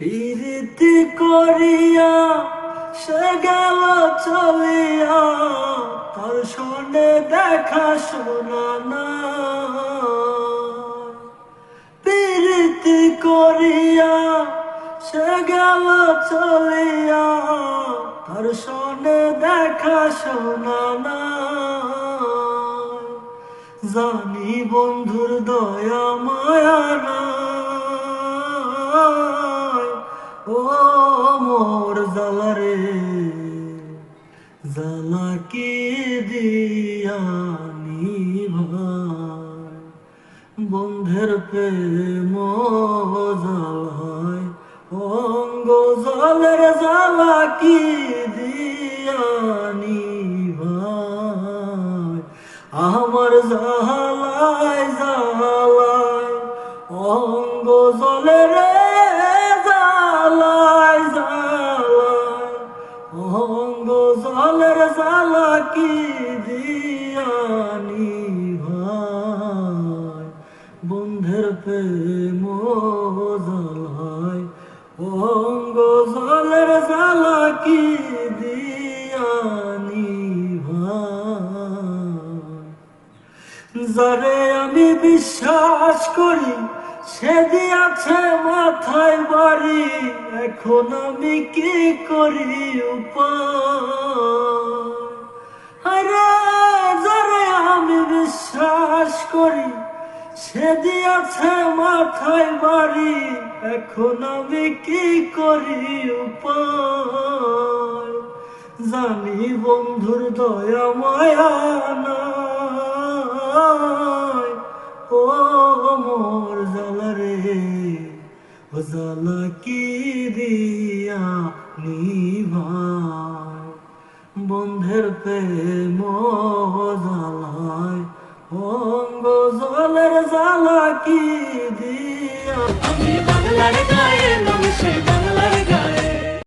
প্রীতি করিয়া সে গেল চলিয়া, তার সনে দেখা শোনা না। প্রীতি করিয়া সে গেল চলিয়া, তার সনে দেখা শোনা না। জানি বন্ধুর দয়া মায়া নাই, ও মোর জালারে জালা কি দিয়া নিভাই। বন্ধের প্রেম জালায় অঙ্গ জলের জালা কি দিয়া নিভাই। আমার জালায় জালায় অঙ্গ জলের জালায় জালায় অঙ্গ জলের জালা কি দিয়া নিভাই। বন্ধের প্রেম জালায় অঙ্গ জলের জালা কি দিয়া নিভাই। যারে আমি বিশ্বাস করি সে দিয়াছে মাথায় বাড়ি, এখন আমি কি করি উপায়। যারে আমি বিশ্বাস করি সে দিয়াছে মাথায় বাড়ি, এখন আমি কি করি উপায়। জানি বন্ধুর দয়া মায়া নাই, ও মোর জালারে ও জালা কি দিয়া নিভাই। বন্ধের প্রেম জালায় অঙ্গ জলের জালা কি